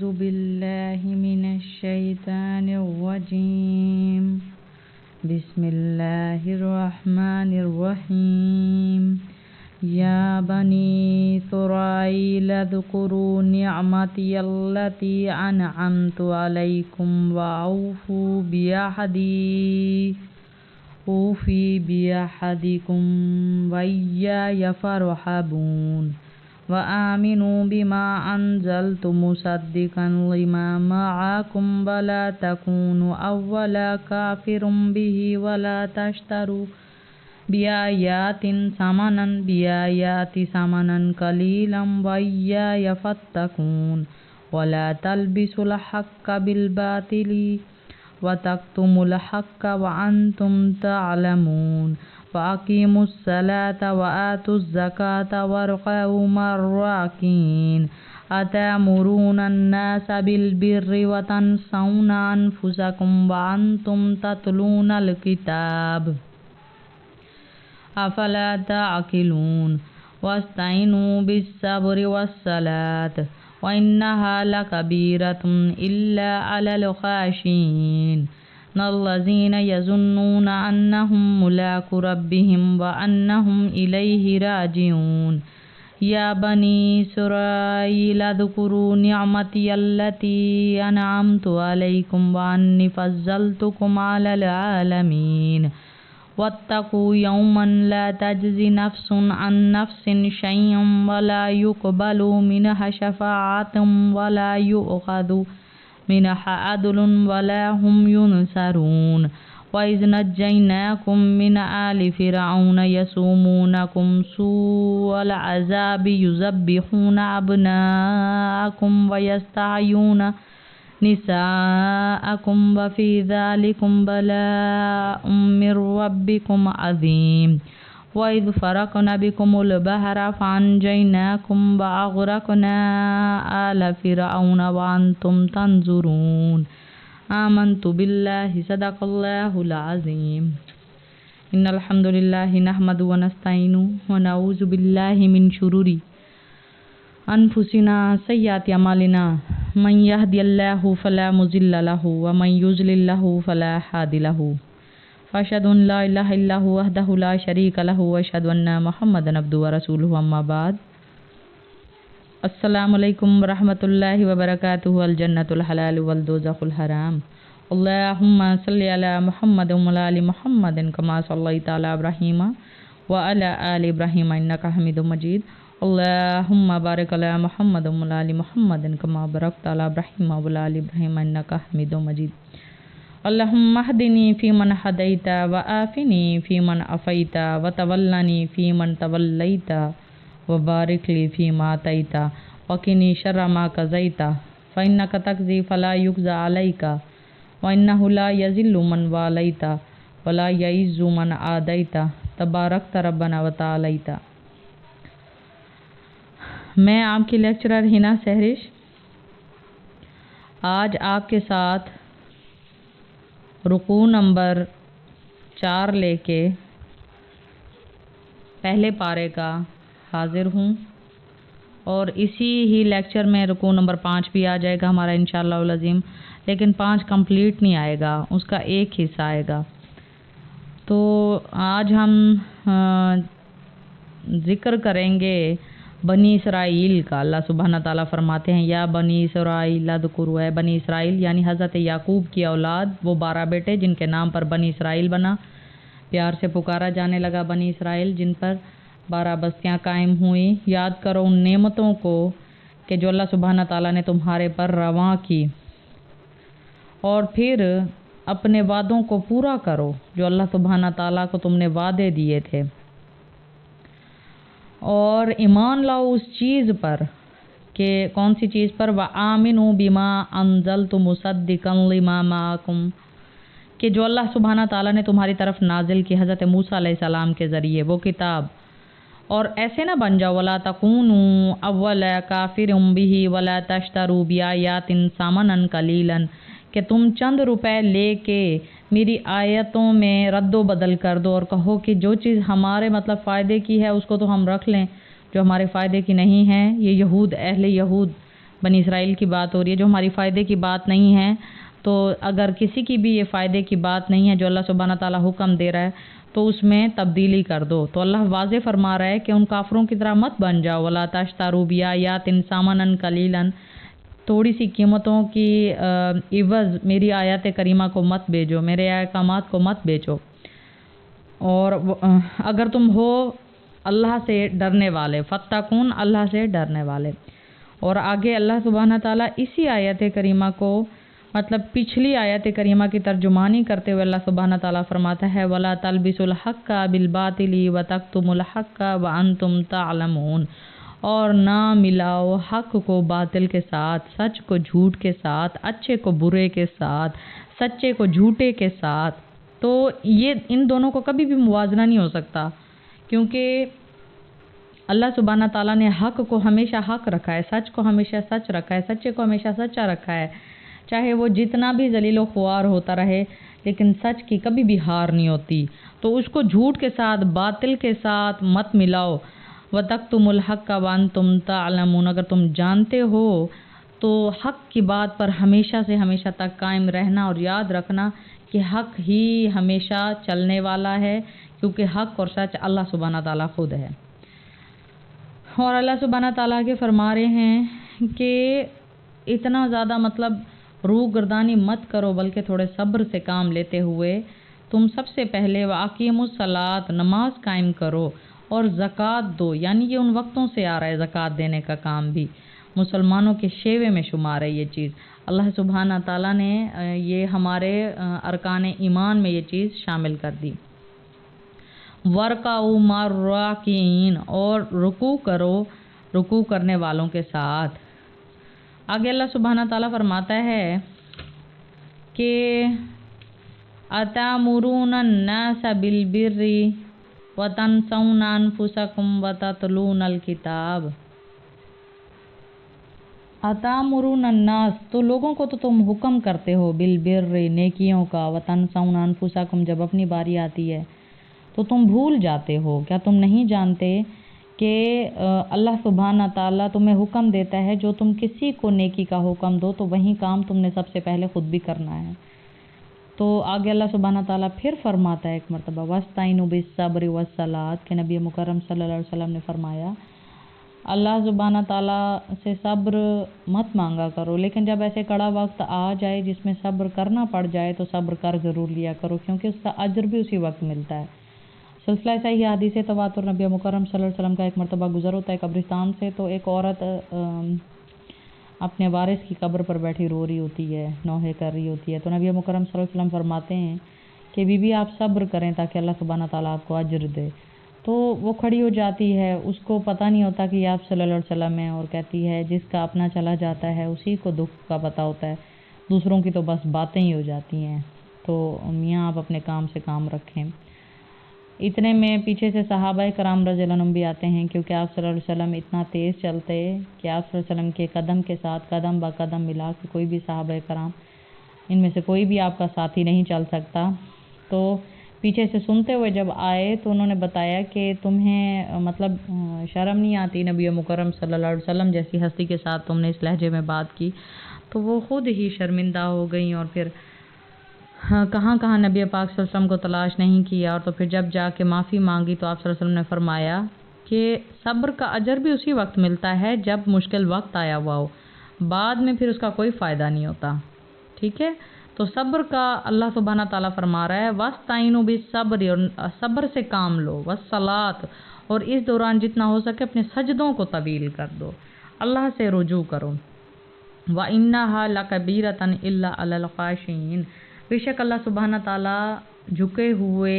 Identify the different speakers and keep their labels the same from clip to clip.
Speaker 1: أعوذ بالله من الشيطان الرجيم بسم الله الرحمن الرحيم يا بني إسرائيل اذكروا نعمتي التي أنعمت عليكم وأوفوا بعهدكم وإياي فارهبون وآمنوا بما أنزلت مصدقا لما معكم ولا تكونوا أول كافر به ولا تشتروا بآياتي ثمنا قليلا وإياي فاتقون ولا تلبسوا الحق بالباطل وتكتموا الحق وأنتم تعلمون وأقيموا الصلاة وآتوا الزكاة واركعوا مع الراكعين أتأمرون الناس بالبر وتنسون أنفسكم وأنتم تتلون الكتاب أفلا تعقلون واستعينوا بالصبر والصلاة وإنها لكبيرة إلا على الخاشعين الذين يظنون أنهم ملاقو ربهم وأنهم إليه راجعون يا بني إسرائيل اذكروا نعمتي التي أنعمت عليكم وأني فضلتكم على العالمين واتقوا يوما لا تجزي نفس عن نفس شيئا ولا يقبل منها شفاعة ولا يؤخذ منها عدل ولا هم ينصرون وإذ نجيناكم من آل فرعون يسومونكم سوء العذاب يذبحون أبناءكم ويستحيون نساءكم وفي ذلكم بلاء من ربكم عظيم وإذ فرقنا بكم البحر فأنجيناكم وأغرقنا آل فرعون وأنتم تنظرون آمنت بالله صدق الله العظيم إن الحمد لله نحمده ونستعينه ونعوذ بالله من شرور أنفسنا سيئات أعمالنا من يهدي الله فلا مضل له ومن يضلل له فلا هادي له فأشهد أن لا إله إلا هو وحده لا شريك له وأشهد أن محمدا عبده ورسوله أما بعد السلام علیکم ورحمۃ اللہ وبرکاتہ الجنۃ الحلال والدوزخ الحرام اللهم صل علی محمد وعلی آل محمد كما صلیت علی ابراہیم وعلی آل ابراہیم انک حمید مجید اللهم بارک علی محمد وعلی آل محمد كما بارکت علی ابراہیم وعلی آل ابراہیم انک حمید مجید اللهم اهدني فيمن هديت وعافني فيمن عافيت وتولني فيمن توليت وبارك لي فيما آتيت وقني شر ما قضيت فإنك تقضي فلا يقضى عليك وإنه لا يذل من واليت ولا يعز من عاديت تباركت ربنا وتعاليت۔ میں آپ کی لیکچرر ہنا سہرش آج آپ کے ساتھ رکوع نمبر 4 لے کے پہلے پارے کا حاضر ہوں، اور اسی ہی لیکچر میں رکوع نمبر 5 بھی آ جائے گا ہمارا انشاءاللہ العظیم، لیکن 5 کمپلیٹ نہیں آئے گا، اس کا ایک حصہ آئے گا۔ تو آج ہم ذکر کریں گے بنی اسرائیل کا۔ اللہ سبحانہ تعالیٰ فرماتے ہیں یا بنی اسرائیل اذکروا، اے بنی اسرائیل یعنی حضرت یعقوب کی اولاد، وہ 12 بیٹے جن کے نام پر بنی اسرائیل بنا، پیار سے پکارا جانے لگا بنی اسرائیل، جن پر 12 بستیاں قائم ہوئیں۔ یاد کرو ان نعمتوں کو کہ جو اللہ سبحانہ تعالیٰ نے تمہارے پر رواں کی، اور پھر اپنے وعدوں کو پورا کرو جو اللہ سبحانہ تعالیٰ کو تم نے وعدے دیے تھے، اور ایمان لاؤ اس چیز پر کہ کون سی چیز پر؟ وَآمِنُوا بِمَا أَنزَلْتُ مُصَدِّقًا لِمَا مَعَكُمْ، کہ جو اللہ سبحانہ تعالیٰ نے تمہاری طرف نازل کی حضرت موسیٰ علیہ السلام کے ذریعے وہ کتاب، اور ایسے نہ بن جاؤ وَلَا تَكُونُوا أَوَّلَ كَافِرٍ بِهِ وَلَا تَشْتَرُوا بِآيَاتٍ ثَمَنًا قَلِيلًا، کہ تم چند روپے لے کے میری آیتوں میں رد و بدل کر دو اور کہو کہ جو چیز ہمارے فائدے کی ہے اس کو تو ہم رکھ لیں، جو ہمارے فائدے کی نہیں ہے۔ یہ یہود، اہل یہود بنی اسرائیل کی بات ہو رہی ہے، جو ہماری فائدے کی بات نہیں ہے۔ تو اگر کسی کی بھی یہ فائدے کی بات نہیں ہے جو اللہ سبحانہ تعالیٰ حکم دے رہا ہے تو اس میں تبدیلی کر دو۔ تو اللہ واضح فرما رہا ہے کہ ان کافروں کی طرح مت بن جاؤ، وَلَا تَشْتَرُوا بِآيَاتٍ ثَمَنًا قَلِيلًا، تھوڑی سی قیمتوں کی عوض میری آیات کریمہ کو مت بیچو، میرے احکامات کو مت بیچو۔ اور اگر تم ہو اللہ سے ڈرنے والے، فَاتَّقُونَ، اللہ سے ڈرنے والے۔ اور آگے اللہ سبحانہ تعالیٰ اسی آیت کریمہ کو مطلب پچھلی آیت کریمہ کی ترجمانی کرتے ہوئے اللہ سبحانہ تعالیٰ فرماتا ہے وَلَا تَلْبِسُوا الْحَقَّ بِالْبَاطِلِ وَتَكْتُمُوا الْحَقَّ وَأَنْتُمْ تَعْلَمُونَ، اور نہ ملاؤ حق کو باطل کے ساتھ، سچ کو جھوٹ کے ساتھ، اچھے کو برے کے ساتھ، سچے کو جھوٹے کے ساتھ۔ تو یہ ان دونوں کو کبھی بھی موازنہ نہیں ہو سکتا، کیونکہ اللہ سبحانہ تعالیٰ نے حق کو ہمیشہ حق رکھا ہے، سچ کو ہمیشہ سچ رکھا ہے، سچے کو ہمیشہ سچا رکھا ہے، چاہے وہ جتنا بھی ذلیل و خوار ہوتا رہے، لیکن سچ کی کبھی بھی ہار نہیں ہوتی۔ تو اس کو جھوٹ کے ساتھ، باطل کے ساتھ مت ملاؤ۔ وَتَكْتُمُوا الْحَقَّ وَأَنْتُمْ تَعْلَمُونَ، اگر تم جانتے ہو تو حق کی بات پر ہمیشہ سے ہمیشہ تک قائم رہنا، اور یاد رکھنا کہ حق ہی ہمیشہ چلنے والا ہے، کیونکہ حق اور سچ اللہ سبحانہ تعالیٰ خود ہے۔ اور اللہ سبحانہ تعالیٰ کے فرما رہے ہیں کہ اتنا زیادہ مطلب روح گردانی مت کرو، بلکہ تھوڑے صبر سے کام لیتے ہوئے تم سب سے پہلے وَأَقِیمُوا الصَّلَاةَ، نماز قائم کرو اور زکوٰۃ دو، یعنی یہ ان وقتوں سے آ رہا ہے، زکوٰۃ دینے کا کام بھی مسلمانوں کے شیوے میں شمار ہے۔ یہ چیز اللہ سبحانہ تعالیٰ نے یہ ہمارے ارکان ایمان میں یہ چیز شامل کر دی۔ وَارْكَعُوا مَعَ الرَّاكِعِينَ، اور رکوع کرو رکوع کرنے والوں کے ساتھ۔ آگے اللہ سبحانہ تعالیٰ فرماتا ہے کہ أَتَأْمُرُونَ النَّاسَ بِالْبِرِّ وَتَنْسَوْنَ أَنفُسَكُمْ وَتَتْلُونَ الْكِتَابَ۔ أَتَأْمُرُونَ النَّاسَ، تو لوگوں کو تو تم حکم کرتے ہو، بالبر، نیکیوں کا، وَتَنْسَوْنَ أَنفُسَكُمْ، جب اپنی باری آتی ہے تو تم بھول جاتے ہو۔ کیا تم نہیں جانتے کہ اللہ سبحانہ تعالیٰ تمہیں حکم دیتا ہے جو تم کسی کو نیکی کا حکم دو تو وہی کام تم نے سب سے پہلے خود بھی کرنا ہے۔ تو آگے اللہ سبحانہ تعالیٰ پھر فرماتا ہے ایک مرتبہ وَاسْتَعِینُوا بِالصَّبْرِ وَالصَّلَاةِ، کہ نبی مکرم صلی اللہ علیہ وسلم نے فرمایا اللہ سبحانہ تعالیٰ سے صبر مت مانگا کرو، لیکن جب ایسے کڑا وقت آ جائے جس میں صبر کرنا پڑ جائے تو صبر کر ضرور لیا کرو، کیونکہ اس کا اجر بھی اسی وقت ملتا ہے۔ سلسلہ صحیح حدیث تواتر، نبی مکرم صلی اللہ علیہ وسلم کا ایک مرتبہ گزر ہوتا ہے قبرستان سے، تو ایک عورت اپنے وارث کی قبر پر بیٹھی رو رہی ہوتی ہے، نوحے کر رہی ہوتی ہے۔ تو نبی مکرم صلی اللہ علیہ وسلم فرماتے ہیں کہ بی بی آپ صبر کریں تاکہ اللہ سبحانہ تعالیٰ آپ کو اجر دے۔ تو وہ کھڑی ہو جاتی ہے، اس کو پتہ نہیں ہوتا کہ یہ آپ صلی اللہ علیہ وسلم ہیں، اور کہتی ہے جس کا اپنا چلا جاتا ہے اسی کو دکھ کا پتہ ہوتا ہے، دوسروں کی تو بس باتیں ہی ہو جاتی ہیں۔ تو میاں آپ اپنے کام سے کام رکھیں۔ اتنے میں پیچھے سے صحابہ کرام رضی اللہ عنہم بھی آتے ہیں، کیونکہ آپ صلی اللہ علیہ وسلم اتنا تیز چلتے کہ آپ صلی اللہ علیہ وسلم کے قدم کے ساتھ قدم با قدم ملا کے کوئی بھی صحابہ کرام ان میں سے کوئی بھی آپ کا ساتھی نہیں چل سکتا۔ تو پیچھے سے سنتے ہوئے جب آئے تو انہوں نے بتایا کہ تمہیں مطلب شرم نہیں آتی نبی مکرم صلی اللہ علیہ وسلم جیسی ہستی کے ساتھ تم نے اس لہجے میں بات کی؟ تو وہ خود ہی شرمندہ ہو گئیں، اور پھر کہاں کہاں نبی پاک صلی اللہ علیہ وسلم کو تلاش نہیں کیا، اور تو پھر جب جا کے معافی مانگی تو آپ صلی اللہ علیہ وسلم نے فرمایا کہ صبر کا اجر بھی اسی وقت ملتا ہے جب مشکل وقت آیا ہوا ہو، بعد میں پھر اس کا کوئی فائدہ نہیں ہوتا۔ ٹھیک ہے، تو صبر کا اللہ سبحانہ تعالیٰ فرما رہا ہے وَاسْتَعِینُوا بِالصَّبْرِ، اور صبر سے کام لو، وَالصَّلَاةِ، اور اس دوران جتنا ہو سکے اپنے سجدوں کو طویل کر دو، اللہ سے رجوع کرو۔ وَإِنَّهَا لَكَبِيرَةً إِلَّا عَلَى الْخَاشِعِينَ، بے شک اللہ سبحانہ تعالیٰ جھکے ہوئے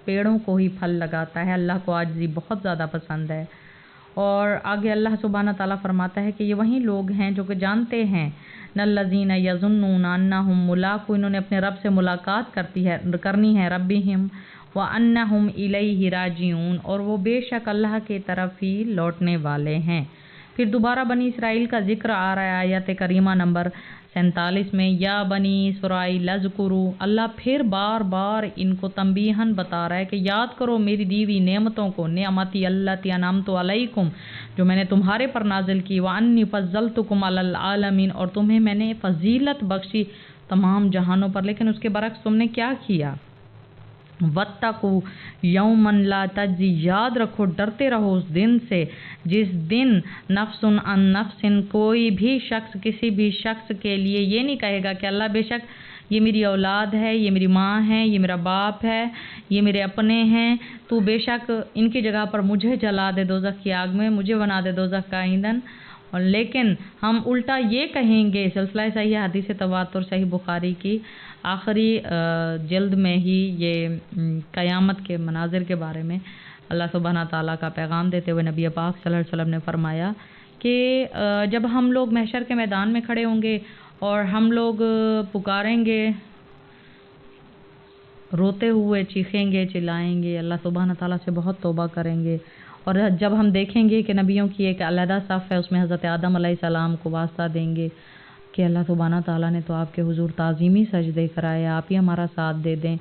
Speaker 1: پیڑوں کو ہی پھل لگاتا ہے، اللہ کو عاجزی بہت زیادہ پسند ہے۔ اور آگے اللہ سبحانہ تعالیٰ فرماتا ہے کہ یہ وہی لوگ ہیں جو کہ جانتے ہیں الذین یظنون انہم ملاقو، انہوں نے اپنے رب سے ملاقات کرنی ہے، ربہم وانہم الیہ راجعون، اور وہ بے شک اللہ کی طرف ہی لوٹنے والے ہیں۔ پھر دوبارہ بنی اسرائیل کا ذکر آ رہا ہے آیت کریمہ نمبر 47 میں، یا بنی اسرائیل اذکروا، اللہ پھر بار بار ان کو تنبیہاً بتا رہا ہے کہ یاد کرو میری دی ہوئی نعمتوں کو، نعمتی التی انعمت علیکم، جو میں نے تمہارے پر نازل کی، وانی فضلتکم علی العالمین، اور تمہیں میں نے فضیلت بخشی تمام جہانوں پر، لیکن اس کے برعکس تم نے کیا کیا؟ وَاتَّقُوا یومًا لا تجزی، یاد رکھو ڈرتے رہو اس دن سے جس دن نفس عن نفس، کوئی بھی شخص کسی بھی شخص کے لیے یہ نہیں کہے گا کہ اللہ بے شک یہ میری اولاد ہے، یہ میری ماں ہے، یہ میرا باپ ہے، یہ میرے اپنے ہیں، تو بے شک ان کی جگہ پر مجھے جلا دے دوزخ کی آگ میں، مجھے بنا دے دوزخ کا ایندھن۔ اور لیکن ہم الٹا یہ کہیں گے، سلسلہ صحیح حدیث تواتر صحیح بخاری کی آخری جلد میں ہی یہ قیامت کے مناظر کے بارے میں اللہ سبحانہ تعالیٰ کا پیغام دیتے ہوئے نبی پاک صلی اللہ علیہ وسلم نے فرمایا کہ جب ہم لوگ محشر کے میدان میں کھڑے ہوں گے اور ہم لوگ پکاریں گے، روتے ہوئے چیخیں گے، چلائیں گے، اللہ سبحانہ تعالیٰ سے بہت توبہ کریں گے، اور جب ہم دیکھیں گے کہ نبیوں کی ایک علیحدہ صف ہے، اس میں حضرت آدم علیہ السلام کو واسطہ دیں گے کہ اللہ سبحانہ تعالیٰ نے تو آپ کے حضور تعظیمی سجدے کرائے، آپ ہی ہمارا ساتھ دے دیں،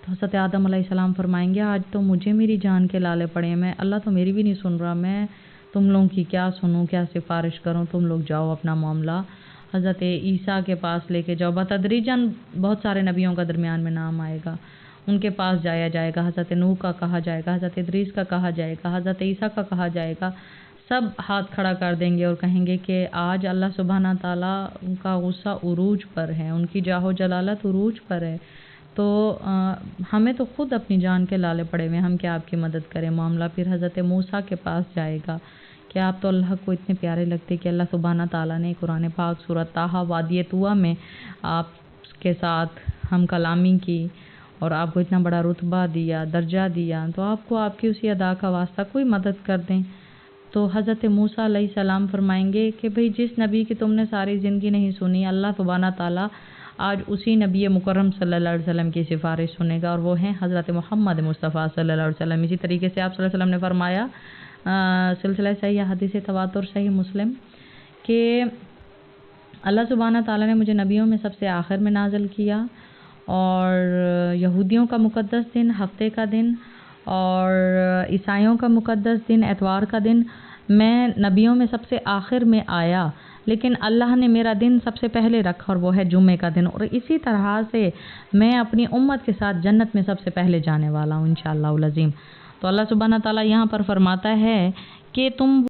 Speaker 1: تو حضرت آدم علیہ السلام فرمائیں گے آج تو مجھے میری جان کے لالے پڑے ہیں، میں اللہ تو میری بھی نہیں سن رہا، میں تم لوگوں کی کیا سنوں، کیا سفارش کروں، تم لوگ جاؤ اپنا معاملہ حضرت عیسیٰ کے پاس لے کے جاؤ۔ بتدریجاً بہت سارے نبیوں کا درمیان میں نام آئے گا، ان کے پاس جایا جائے گا، حضرت نوح کا کہا جائے گا، حضرت ادریس کا کہا جائے گا، حضرت عیسیٰ کا کہا جائے گا، سب ہاتھ کھڑا کر دیں گے اور کہیں گے کہ آج اللہ سبحانہ تعالیٰ کا غصہ عروج پر ہے، ان کی جاہ و جلالت عروج پر ہے، تو ہمیں تو خود اپنی جان کے لالے پڑے ہوئے، ہم کیا آپ کی مدد کریں۔ معاملہ پھر حضرت موسیٰ کے پاس جائے گا کہ آپ تو اللہ کو اتنے پیارے لگتے کہ اللہ سبحانہ تعالیٰ نے قرآن پاک سورۃ طٰہٰ وادی طویٰ میں آپ کے ساتھ ہم کلامی کی اور آپ کو اتنا بڑا رتبہ دیا، درجہ دیا، تو آپ کو آپ کی اسی ادا کا واسطہ کوئی مدد کر دیں۔ تو حضرت موسیٰ علیہ السلام فرمائیں گے کہ بھئی جس نبی کی تم نے ساری زندگی نہیں سنی، اللہ سبحانہ تعالیٰ آج اسی نبی مکرم صلی اللہ علیہ وسلم کی سفارش سنے گا، اور وہ ہیں حضرت محمد مصطفیٰ صلی اللہ علیہ وسلم۔ اسی طریقے سے آپ صلی اللہ علیہ وسلم نے فرمایا سلسلہ صحیح حدیث تواتر صحیح مسلم کہ اللہ سبحانہ تعالیٰ نے مجھے نبیوں میں سب سے آخر میں نازل کیا، اور یہودیوں کا مقدس دن، ہفتے کا دن، اور عیسائیوں کا مقدس دن، اتوار کا دن، میں نبیوں میں سب سے آخر میں آیا، لیکن اللہ نے میرا دن سب سے پہلے رکھا اور وہ ہے جمعے کا دن، اور اسی طرح سے میں اپنی امت کے ساتھ جنت میں سب سے پہلے جانے والا ہوں انشاءاللہ العظیم۔ تو اللہ سبحانہ تعالیٰ یہاں پر فرماتا ہے کہ تم